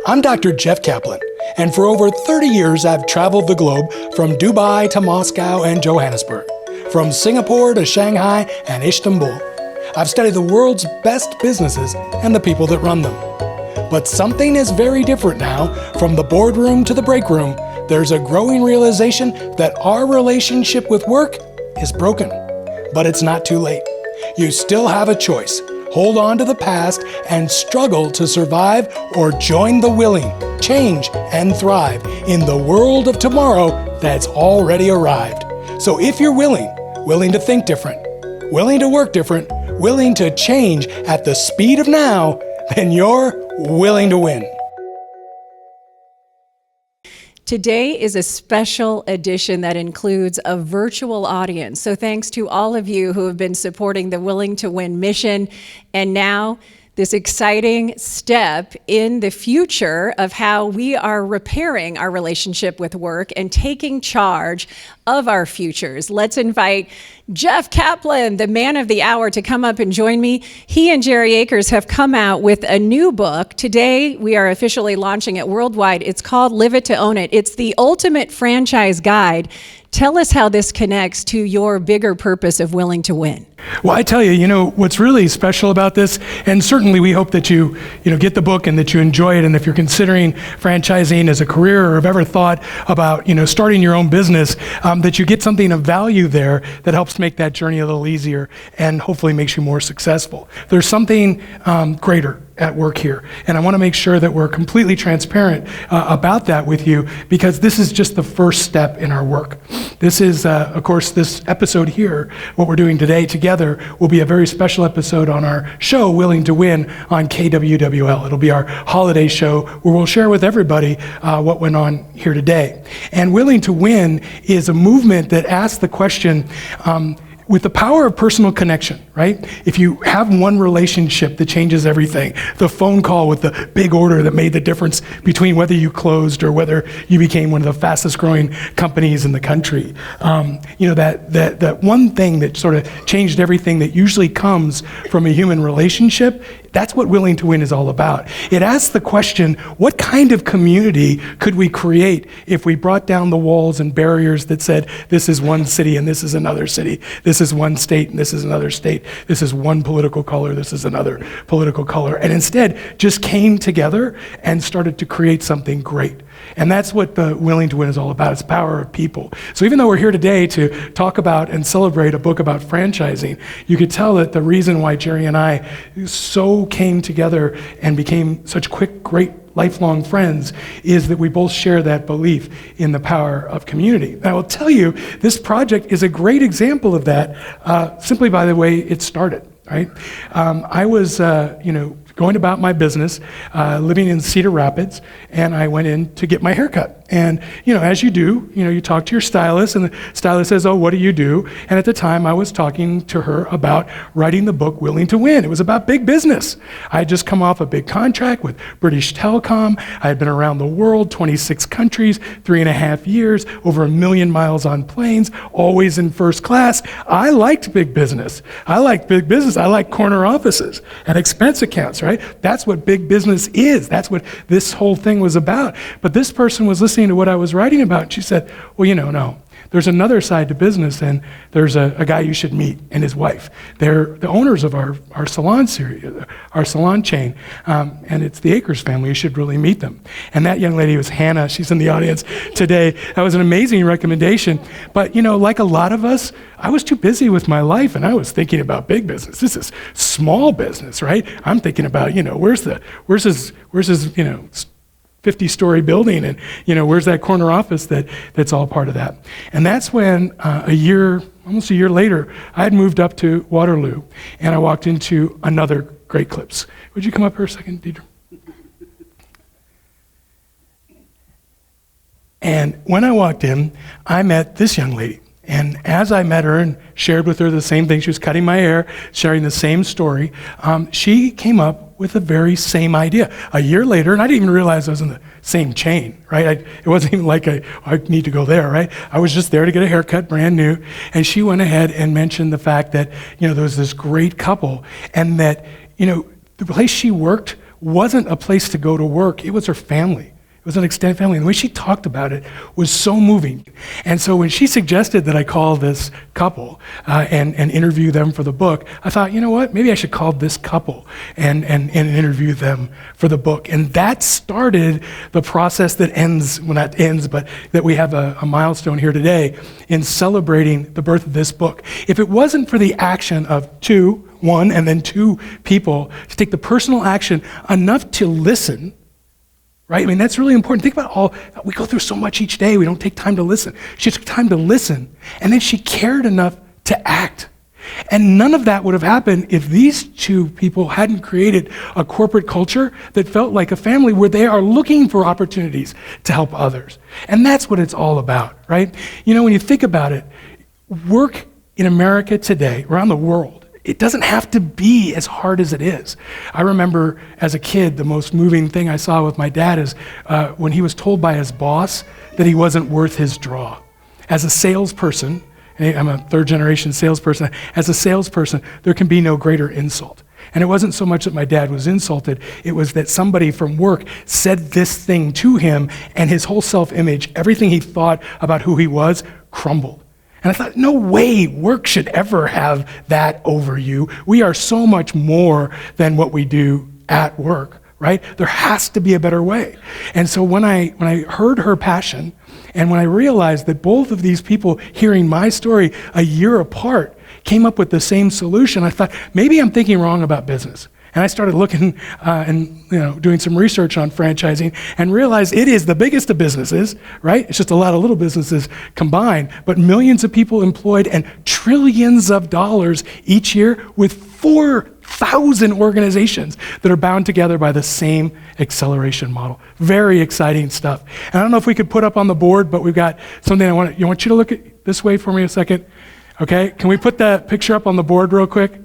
I'm Dr. Jeff Kaplan, and for over 30 years I've traveled the globe from Dubai to Moscow and Johannesburg, from Singapore to Shanghai and Istanbul. I've studied the world's best businesses and the people that run them. But something is very different now. From the boardroom to the break room, there's a growing realization that our relationship with work is broken. But it's not too late. You still have a choice. Hold on to the past and struggle to survive, or join the willing, change, and thrive in the world of tomorrow that's already arrived. So if you're willing to think different, willing to work different, willing to change at the speed of now, then you're willing to win. Today is a special edition that includes a virtual audience. So thanks to all of you who have been supporting the Willing to Win mission. And now this exciting step in the future of how we are repairing our relationship with work and taking charge of our futures. Let's invite Jeff Kaplan, the man of the hour, to come up and join me. He and Jerry Akers have come out with a new book. Today, we are officially launching it worldwide. It's called Live It to Own It. It's the ultimate franchise guide. Tell us how this connects to your bigger purpose of willing to win. Well, I tell you, what's really special about this, and certainly we hope that you get the book and that you enjoy it, and if you're considering franchising as a career or have ever thought about, starting your own business, that you get something of value there that helps make that journey a little easier and hopefully makes you more successful. There's something greater at work here, and I want to make sure that we're completely transparent about that with you, because this is just the first step in our work. This is, of course, this episode here, what we're doing today together, will be a very special episode on our show, Willing to Win, on KWWL. It'll be our holiday show where we'll share with everybody what went on here today. And Willing to Win is a movement that asks the question, with the power of personal connection, right? If you have one relationship that changes everything, the phone call with the big order that made the difference between whether you closed or whether you became one of the fastest growing companies in the country, that one thing that sort of changed everything that usually comes from a human relationship, that's what Willing to Win is all about. It asks the question, what kind of community could we create if we brought down the walls and barriers that said, this is one city and this is another city, this is one state and this is another state, this is one political color, this is another political color, and instead just came together and started to create something great. And that's what the Willing to Win is all about. It's the power of people. So even though we're here today to talk about and celebrate a book about franchising, you could tell that the reason why Jerry and I so came together and became such quick, great, lifelong friends is that we both share that belief in the power of community. And I will tell you, this project is a great example of that, simply by the way it started, right? I was, going about my business, living in Cedar Rapids, and I went in to get my hair cut. And, as you do, you talk to your stylist, and the stylist says, oh, what do you do? And at the time, I was talking to her about writing the book Willing to Win. It was about big business. I had just come off a big contract with British Telecom. I had been around the world, 26 countries, 3.5 years, over 1 million miles on planes, always in first class. I liked big business. I like corner offices and expense accounts, right? That's what big business is. That's what this whole thing was about. But this person was listening to what I was writing about, and she said, well, no, there's another side to business, and there's a guy you should meet and his wife. They're the owners of our salon series, our salon chain, and it's the Akers family. You should really meet them. And that young lady was Hannah. She's in the audience today. That was an amazing recommendation. But, like a lot of us, I was too busy with my life, and I was thinking about big business. This is small business, right? I'm thinking about, where's his 50-story building, and where's that corner office that's all part of that. And that's when almost a year later, I had moved up to Waterloo, and I walked into another Great Clips. Would you come up here a second, Deidre? And when I walked in, I met this young lady. And as I met her and shared with her the same thing, she was cutting my hair, sharing the same story, she came up with the very same idea. A year later, and I didn't even realize I was in the same chain, right? It wasn't even like I need to go there, right? I was just there to get a haircut, brand new. And she went ahead and mentioned the fact that, there was this great couple, and that, the place she worked wasn't a place to go to work, it was her family. It was an extended family. And the way she talked about it was so moving. And so when she suggested that I call this couple and interview them for the book, I thought, you know what, maybe I should call this couple and interview them for the book. And that started the process that ends, well, not ends, but that we have a milestone here today in celebrating the birth of this book. If it wasn't for the action of one and then two people to take the personal action enough to listen, right? I mean, that's really important. Think about we go through so much each day, we don't take time to listen. She took time to listen, and then she cared enough to act. And none of that would have happened if these two people hadn't created a corporate culture that felt like a family where they are looking for opportunities to help others. And that's what it's all about, right? You know, when you think about it, work in America today, around the world, it doesn't have to be as hard as it is. I remember as a kid, the most moving thing I saw with my dad is when he was told by his boss that he wasn't worth his draw. As a salesperson, and I'm a third generation salesperson, as a salesperson, there can be no greater insult. And it wasn't so much that my dad was insulted, it was that somebody from work said this thing to him, and his whole self-image, everything he thought about who he was, crumbled. And I thought, no way work should ever have that over you. We are so much more than what we do at work, right? There has to be a better way. And so when I heard her passion, and when I realized that both of these people hearing my story a year apart came up with the same solution, I thought, maybe I'm thinking wrong about business. And I started looking and doing some research on franchising and realized it is the biggest of businesses, right? It's just a lot of little businesses combined, but millions of people employed and trillions of dollars each year with 4,000 organizations that are bound together by the same acceleration model. Very exciting stuff. And I don't know if we could put up on the board, but we've got something I want you to look at this way for me a second. Okay, can we put that picture up on the board real quick?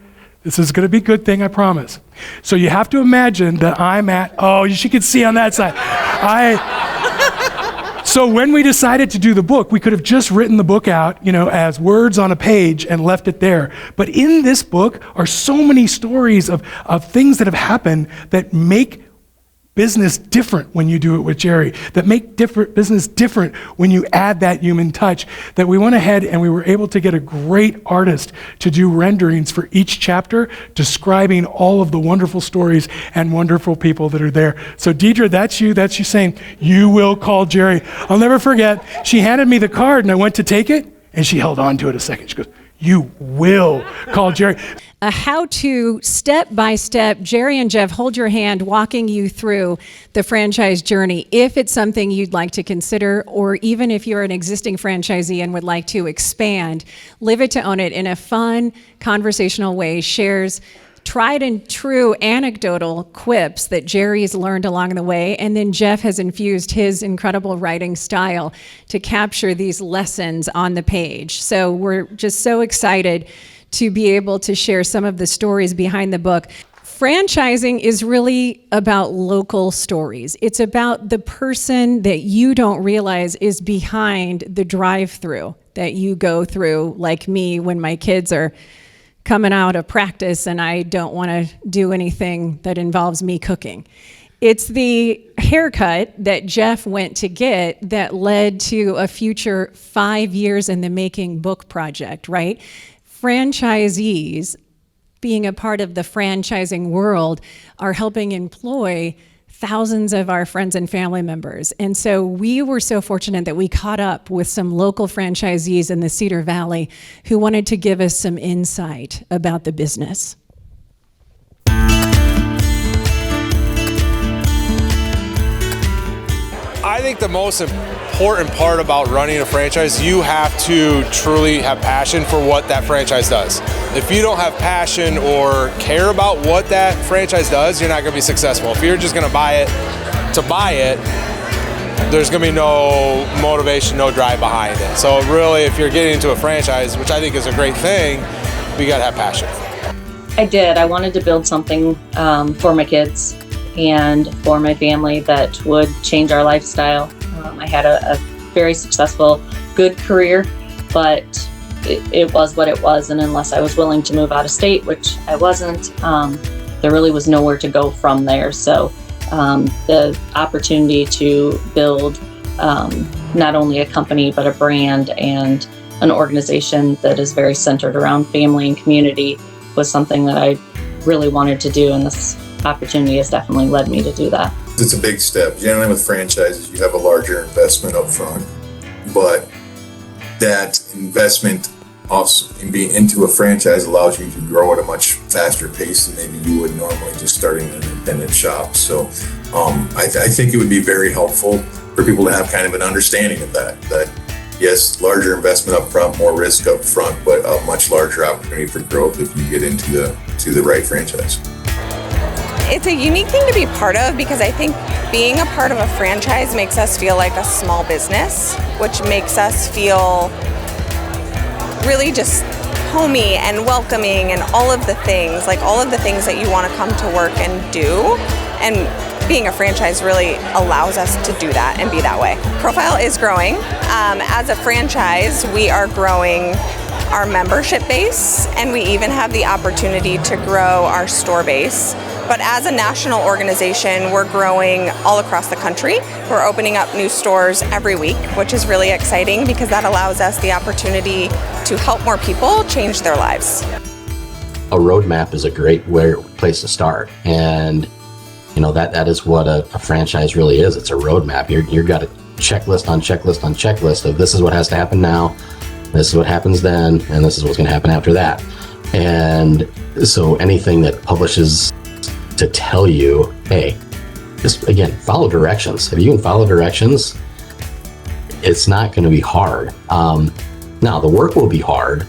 This is going to be a good thing, I promise. So you have to imagine that I'm at, you can see on that side. So when we decided to do the book, we could have just written the book out, as words on a page and left it there. But in this book are so many stories of things that have happened that make business different when you do it with Jerry, that make business different when you add that human touch, that we went ahead and we were able to get a great artist to do renderings for each chapter, describing all of the wonderful stories and wonderful people that are there. So Deidre, that's you saying, you will call Jerry. I'll never forget, she handed me the card and I went to take it and she held on to it a second. She goes, you will call Jerry. A how-to, step-by-step, Jerry and Jeff hold your hand, walking you through the franchise journey. If it's something you'd like to consider, or even if you're an existing franchisee and would like to expand, Live It to Own It in a fun, conversational way shares tried and true anecdotal quips that Jerry's learned along the way, and then Jeff has infused his incredible writing style to capture these lessons on the page. So we're just so excited to be able to share some of the stories behind the book. Franchising is really about local stories. It's about the person that you don't realize is behind the drive-through that you go through, like me when my kids are coming out of practice and I don't want to do anything that involves me cooking. It's the haircut that Jeff went to get that led to a future 5 years in the making book project, right? Franchisees, being a part of the franchising world, are helping employ thousands of our friends and family members. And so we were so fortunate that we caught up with some local franchisees in the Cedar Valley who wanted to give us some insight about the business. I think the most important part about running a franchise, you have to truly have passion for what that franchise does. If you don't have passion or care about what that franchise does, you're not going to be successful. If you're just going to buy it, there's going to be no motivation, no drive behind it. So really, if you're getting into a franchise, which I think is a great thing, you got to have passion. I did. I wanted to build something for my kids and for my family that would change our lifestyle. I had a very successful, good career, but it was what it was. And unless I was willing to move out of state, which I wasn't, there really was nowhere to go from there. So the opportunity to build not only a company, but a brand and an organization that is very centered around family and community was something that I really wanted to do, and this opportunity has definitely led me to do that. It's a big step. Generally with franchises, you have a larger investment up front, but that investment also into a franchise allows you to grow at a much faster pace than maybe you would normally just starting an independent shop. So I think it would be very helpful for people to have kind of an understanding of that yes, larger investment up front, more risk up front, but a much larger opportunity for growth if you get into the right franchise. It's a unique thing to be part of because I think being a part of a franchise makes us feel like a small business, which makes us feel really just homey and welcoming and all of the things that you want to come to work and do. And being a franchise really allows us to do that and be that way. Profile is growing. As a franchise, we are growing our membership base, and we even have the opportunity to grow our store base. But as a national organization, we're growing all across the country. We're opening up new stores every week, which is really exciting because that allows us the opportunity to help more people change their lives. A roadmap is a great place to start. And that is what a franchise really is. It's a roadmap. You've got a checklist on checklist on checklist of this is what has to happen now, this is what happens then, and this is what's going to happen after that. And so anything that publishes to tell you, hey, just again, follow directions. If you can follow directions, it's not going to be hard. Now the work will be hard,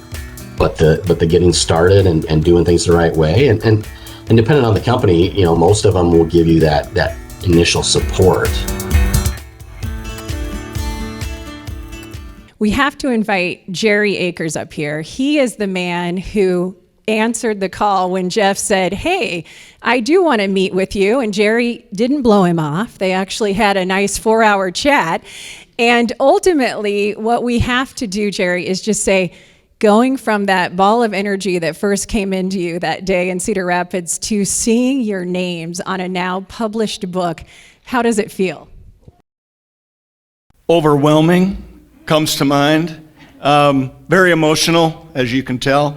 but the getting started and doing things the right way and depending on the company, most of them will give you that initial support. We have to invite Jerry Akers up here. He is the man who answered the call when Jeff said, hey, I do want to meet with you. And Jerry didn't blow him off. They actually had a nice 4-hour chat. And ultimately, what we have to do, Jerry, is just say, going from that ball of energy that first came into you that day in Cedar Rapids to seeing your names on a now published book, how does it feel? Overwhelming comes to mind. Very emotional, as you can tell.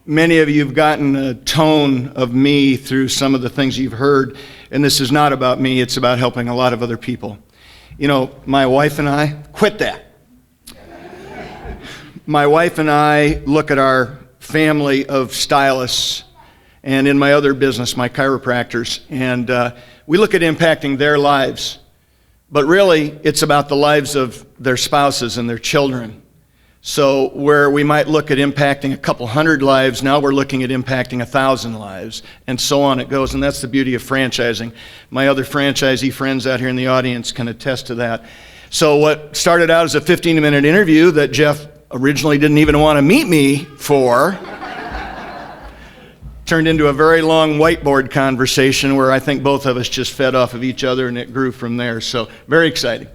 Many of you have gotten a tone of me through some of the things you've heard, and this is not about me, it's about helping a lot of other people. My wife and I, quit that. My wife and I look at our family of stylists, and in my other business, my chiropractors, and we look at impacting their lives. But really, it's about the lives of their spouses and their children. So where we might look at impacting a couple hundred lives, now we're looking at impacting 1,000 lives, and so on it goes. And that's the beauty of franchising. My other franchisee friends out here in the audience can attest to that. So what started out as a 15-minute interview that Jeff originally didn't even want to meet me for turned into a very long whiteboard conversation where I think both of us just fed off of each other, and it grew from there. So very exciting.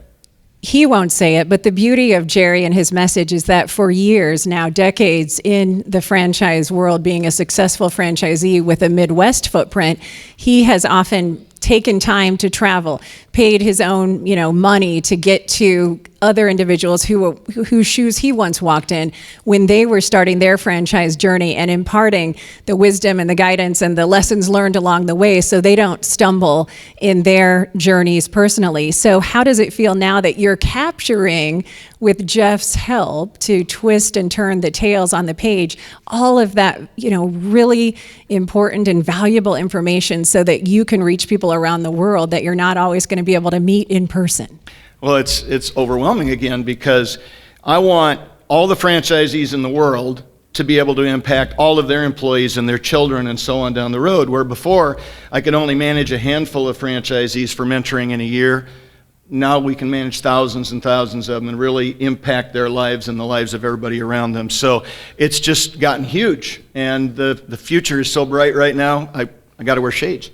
He won't say it, but the beauty of Jerry and his message is that for years now, decades in the franchise world, being a successful franchisee with a Midwest footprint, he has often taken time to travel, paid his own, money to get to other individuals whose shoes he once walked in when they were starting their franchise journey and imparting the wisdom and the guidance and the lessons learned along the way so they don't stumble in their journeys personally. So how does it feel now that you're capturing, with Jeff's help, to twist and turn the tales on the page, all of that, really important and valuable information so that you can reach people around the world that you're not always going to be able to meet in person? Well, it's overwhelming again because I want all the franchisees in the world to be able to impact all of their employees and their children and so on down the road, where before I could only manage a handful of franchisees for mentoring in a year. Now we can manage thousands and thousands of them and really impact their lives and the lives of everybody around them. So it's just gotten huge, and the future is so bright right now, I got to wear shades.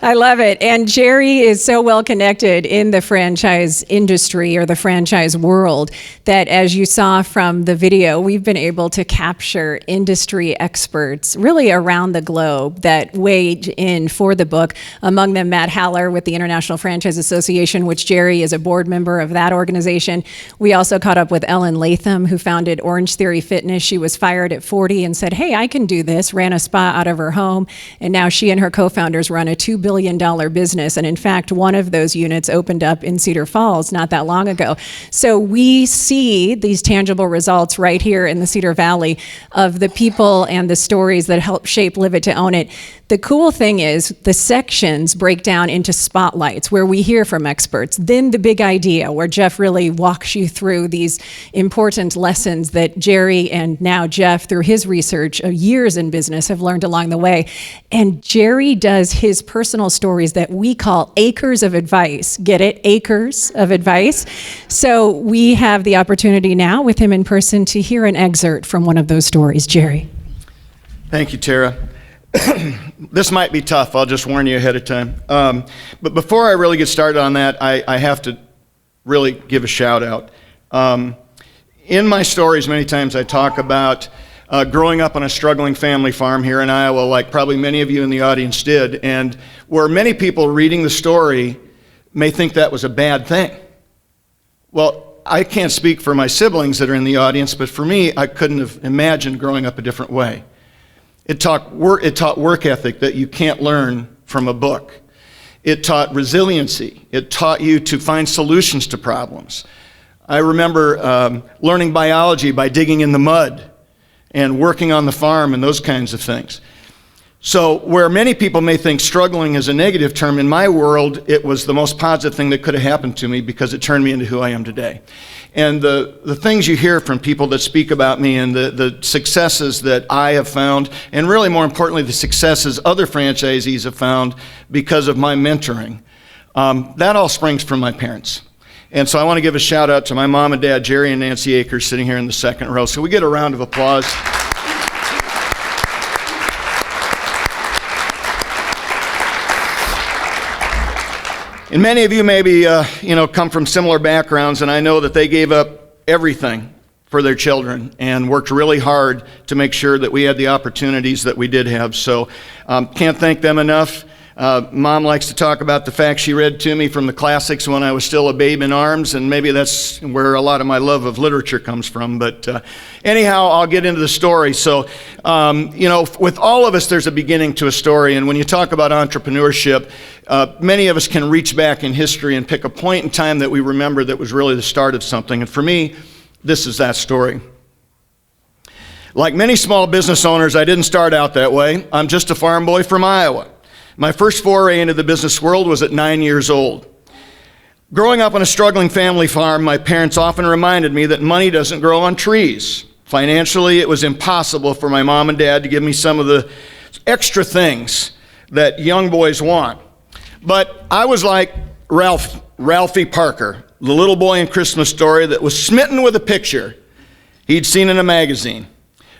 I love it. And Jerry is so well connected in the franchise industry or the franchise world that, as you saw from the video, we've been able to capture industry experts really around the globe that weighed in for the book. Among them, Matt Haller with the International Franchise Association, which Jerry is a board member of that organization. We also caught up with Ellen Latham, who founded Orange Theory Fitness. She was fired at 40 and said, hey, I can do this, ran a spa out of her home. And now she and her co-founders run a $2 billion business. And in fact, one of those units opened up in Cedar Falls not that long ago. So we see these tangible results right here in the Cedar Valley of the people and the stories that help shape Live It to Own It. The cool thing is the sections break down into spotlights where we hear from experts. Then the big idea where Jeff really walks you through these important lessons that Jerry and now Jeff, through his research of years in business, have learned along the way. And Jerry does his personal stories that we call acres of advice. Get it? Acres of advice. So we have the opportunity now with him in person to hear an excerpt from one of those stories. Jerry. Thank you, Tara. This might be tough, I'll just warn you ahead of time. But before I really get started on that, I have to really give a shout out. In my stories, many times I talk about growing up on a struggling family farm here in Iowa, like probably many of you in the audience did, and where many people reading the story may think that was a bad thing. Well, I can't speak for my siblings that are in the audience, but for me, I couldn't have imagined growing up a different way. It taught work ethic that you can't learn from a book. It taught resiliency. It taught you to find solutions to problems. I remember learning biology by digging in the mud and working on the farm and those kinds of things. So where many people may think struggling is a negative term, in my world, it was the most positive thing that could have happened to me because it turned me into who I am today. And the things you hear from people that speak about me and the successes that I have found, and really more importantly, the successes other franchisees have found because of my mentoring, that all springs from my parents. And so I want to give a shout out to my mom and dad, Jerry and Nancy Akers, sitting here in the second row. So we get a round of applause. And many of you maybe, come from similar backgrounds, and I know that they gave up everything for their children and worked really hard to make sure that we had the opportunities that we did have. So can't thank them enough. Mom likes to talk about the fact she read to me from the classics when I was still a babe in arms, and maybe that's where a lot of my love of literature comes from. But anyhow, I'll get into the story. So, with all of us, there's a beginning to a story. And when you talk about entrepreneurship, many of us can reach back in history and pick a point in time that we remember that was really the start of something. And for me, this is that story. Like many small business owners, I didn't start out that way. I'm just a farm boy from Iowa. My first foray into the business world was at 9 years old. Growing up on a struggling family farm, my parents often reminded me that money doesn't grow on trees. Financially, it was impossible for my mom and dad to give me some of the extra things that young boys want. But I was like Ralphie Parker, the little boy in Christmas Story that was smitten with a picture he'd seen in a magazine.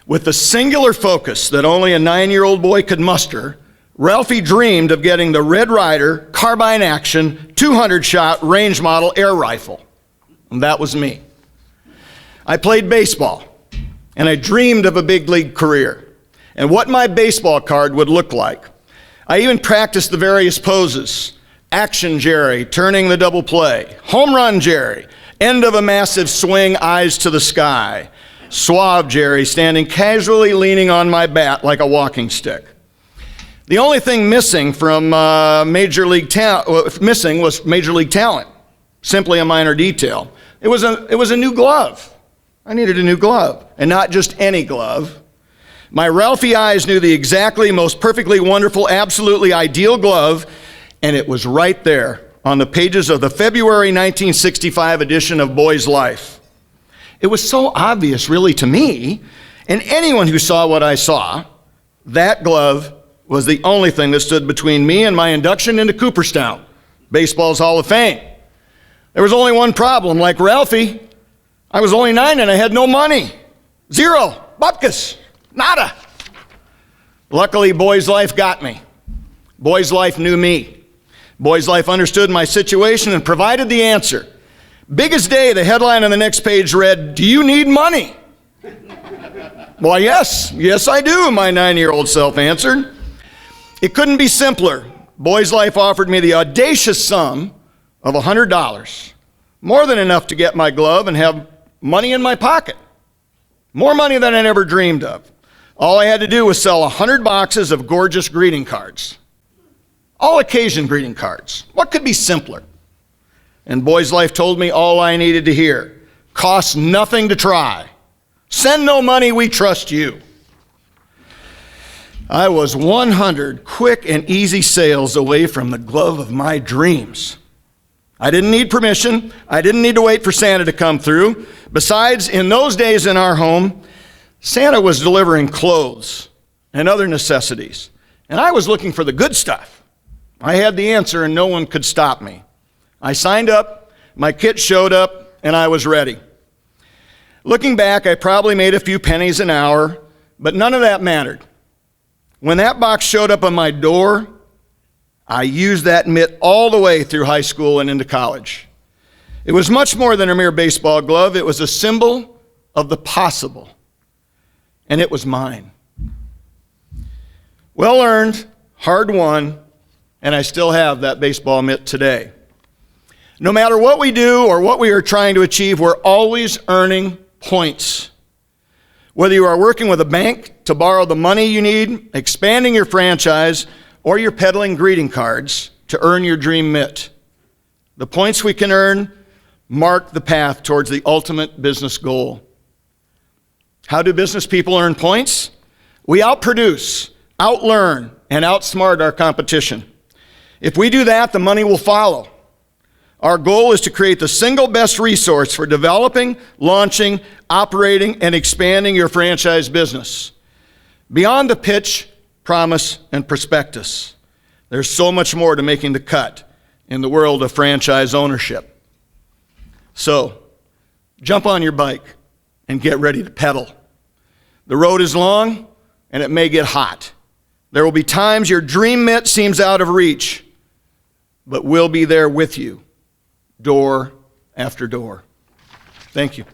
With the singular focus that only a 9-year-old boy could muster, Ralphie dreamed of getting the Red Ryder carbine action 200-shot range model air rifle. And that was me. I played baseball, and I dreamed of a big league career and what my baseball card would look like. I even practiced the various poses. Action Jerry, turning the double play. Home run Jerry, end of a massive swing, eyes to the sky. Suave Jerry, standing casually leaning on my bat like a walking stick. The only thing missing from Major League talent, simply a minor detail. It was a new glove. I needed a new glove, and not just any glove. My Ralphie eyes knew the exactly most perfectly wonderful, absolutely ideal glove, and it was right there on the pages of the February 1965 edition of Boy's Life. It was so obvious, really, to me, and anyone who saw what I saw, that glove was the only thing that stood between me and my induction into Cooperstown, baseball's Hall of Fame. There was only one problem. Like Ralphie, I was only 9 and I had no money. Zero. Bupkis. Nada. Luckily, Boy's Life got me. Boy's Life knew me. Boys Life understood my situation and provided the answer. Big as day, the headline on the next page read, "Do you need money?" Why, yes I do, my 9-year-old self answered. It couldn't be simpler. Boys Life offered me the audacious sum of $100, more than enough to get my glove and have money in my pocket. More money than I ever dreamed of. All I had to do was sell 100 boxes of gorgeous greeting cards. All occasion greeting cards. What could be simpler? And Boys Life told me all I needed to hear. Costs nothing to try. Send no money, we trust you. I was 100 quick and easy sales away from the glove of my dreams. I didn't need permission. I didn't need to wait for Santa to come through. Besides, in those days in our home, Santa was delivering clothes and other necessities, and I was looking for the good stuff. I had the answer, and no one could stop me. I signed up, my kit showed up, and I was ready. Looking back, I probably made a few pennies an hour, but none of that mattered. When that box showed up on my door, I used that mitt all the way through high school and into college. It was much more than a mere baseball glove. It was a symbol of the possible, and it was mine. Well earned, hard won, and I still have that baseball mitt today. No matter what we do or what we are trying to achieve, we're always earning points. Whether you are working with a bank to borrow the money you need, expanding your franchise, or you're peddling greeting cards to earn your dream mitt, the points we can earn mark the path towards the ultimate business goal. How do business people earn points? We outproduce, outlearn, and outsmart our competition. If we do that, the money will follow. Our goal is to create the single best resource for developing, launching, operating, and expanding your franchise business. Beyond the pitch, promise, and prospectus, there's so much more to making the cut in the world of franchise ownership. So, jump on your bike and get ready to pedal. The road is long, and it may get hot. There will be times your dream mitt seems out of reach, but we'll be there with you, door after door. Thank you.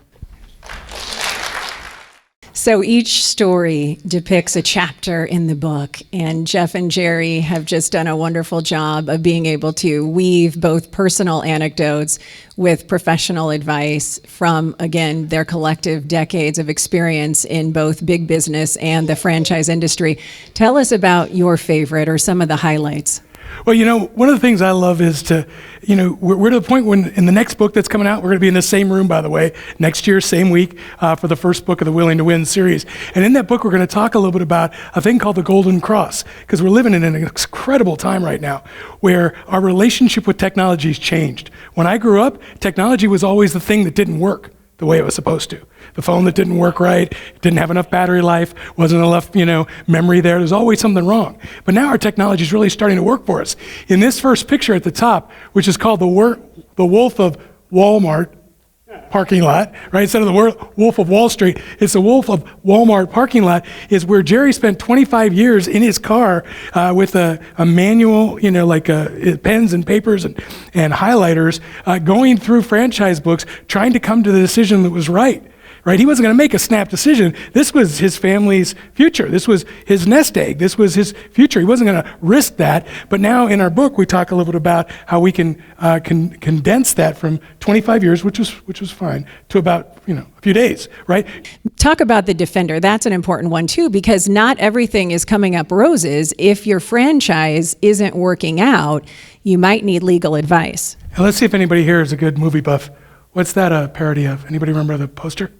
So each story depicts a chapter in the book, and Jeff and Jerry have just done a wonderful job of being able to weave both personal anecdotes with professional advice from, again, their collective decades of experience in both big business and the franchise industry. Tell us about your favorite or some of the highlights. Well, one of the things I love is to, we're to the point when in the next book that's coming out, we're going to be in the same room, by the way, next year, same week, for the first book of the Willing to Win series. And in that book, we're going to talk a little bit about a thing called the Golden Cross, because we're living in an incredible time right now where our relationship with technology has changed. When I grew up, technology was always the thing that didn't work the way it was supposed to. The phone that didn't work right, didn't have enough battery life, wasn't enough, memory there. There's always something wrong. But now our technology is really starting to work for us. In this first picture at the top, which is called the Wolf of Walmart parking lot, right? Instead of the Wolf of Wall Street, it's the Wolf of Walmart parking lot, is where Jerry spent 25 years in his car with a manual, like pens and papers and highlighters, going through franchise books, trying to come to the decision that was right. Right? He wasn't going to make a snap decision. This was his family's future. This was his nest egg. This was his future. He wasn't going to risk that. But now in our book, we talk a little bit about how we can condense that from 25 years, which was fine, to about a few days, right? Talk about the defender. That's an important one too, because not everything is coming up roses. If your franchise isn't working out, you might need legal advice. And let's see if anybody here is a good movie buff. What's that a parody of? Anybody remember the poster?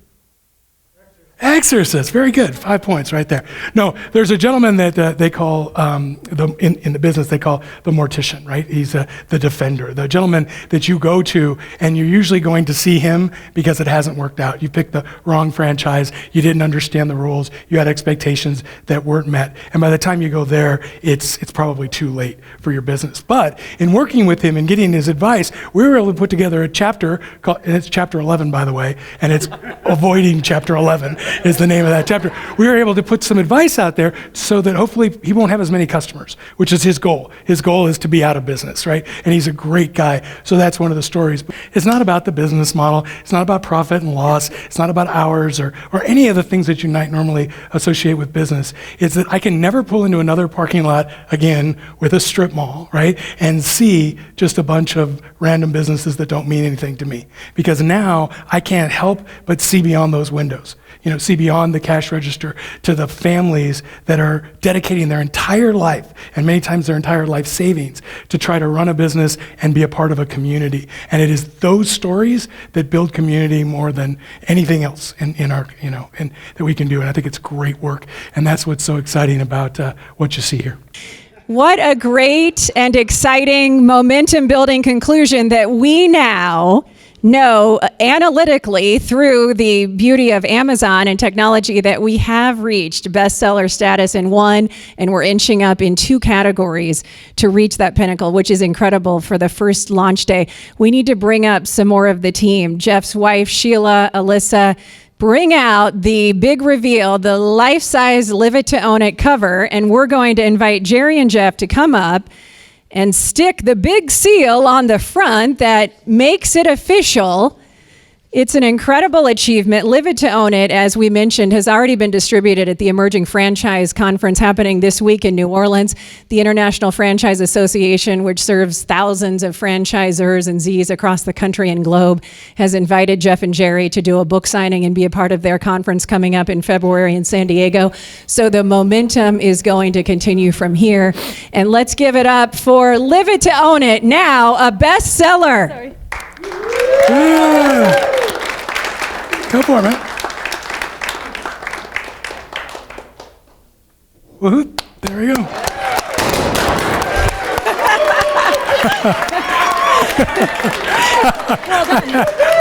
Exorcist, very good, 5 points right there. No, there's a gentleman that they call, in the business, they call the mortician, right? He's the defender, the gentleman that you go to, and you're usually going to see him because it hasn't worked out. You picked the wrong franchise, you didn't understand the rules, you had expectations that weren't met, and by the time you go there, it's probably too late for your business. But in working with him and getting his advice, we were able to put together a chapter, and it's chapter 11, by the way, and it's avoiding chapter 11. is the name of that chapter. We were able to put some advice out there so that hopefully he won't have as many customers, which is his goal. His goal is to be out of business, right? And he's a great guy. So that's one of the stories. But it's not about the business model. It's not about profit and loss. It's not about hours or any of the things that you might normally associate with business. It's that I can never pull into another parking lot again with a strip mall, right? And see just a bunch of random businesses that don't mean anything to me. Because now I can't help but see beyond those windows. See beyond the cash register to the families that are dedicating their entire life, and many times their entire life savings, to try to run a business and be a part of a community. And it is those stories that build community more than anything else in our, and that we can do. And I think it's great work. And that's what's so exciting about what you see here. What a great and exciting momentum-building conclusion that we now know analytically through the beauty of Amazon and technology that we have reached bestseller status in one, and we're inching up in 2 categories to reach that pinnacle, which is incredible for the first launch day. We need to bring up some more of the team. Jeff's wife, Sheila, Alyssa, bring out the big reveal, the life-size Live It to Own It cover, and we're going to invite Jerry and Jeff to come up and stick the big seal on the front that makes it official. It's an incredible achievement. Live It to Own It, as we mentioned, has already been distributed at the Emerging Franchise Conference happening this week in New Orleans. The International Franchise Association, which serves thousands of franchisors and Zs across the country and globe, has invited Jeff and Jerry to do a book signing and be a part of their conference coming up in February in San Diego. So the momentum is going to continue from here. And let's give it up for Live It to Own It, now a bestseller. Sorry. Yeah. Go for it, man. Woohoo. There we go.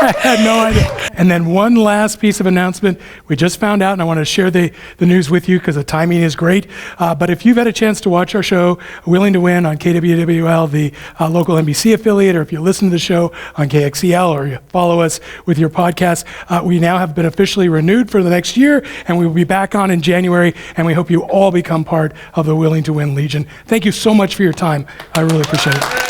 I had no idea. And then one last piece of announcement. We just found out, and I want to share the news with you because the timing is great. But if you've had a chance to watch our show, Willing to Win on KWWL, the local NBC affiliate, or if you listen to the show on KXEL, or you follow us with your podcast, we now have been officially renewed for the next year, and we will be back on in January, and we hope you all become part of the Willing to Win Legion. Thank you so much for your time. I really appreciate it.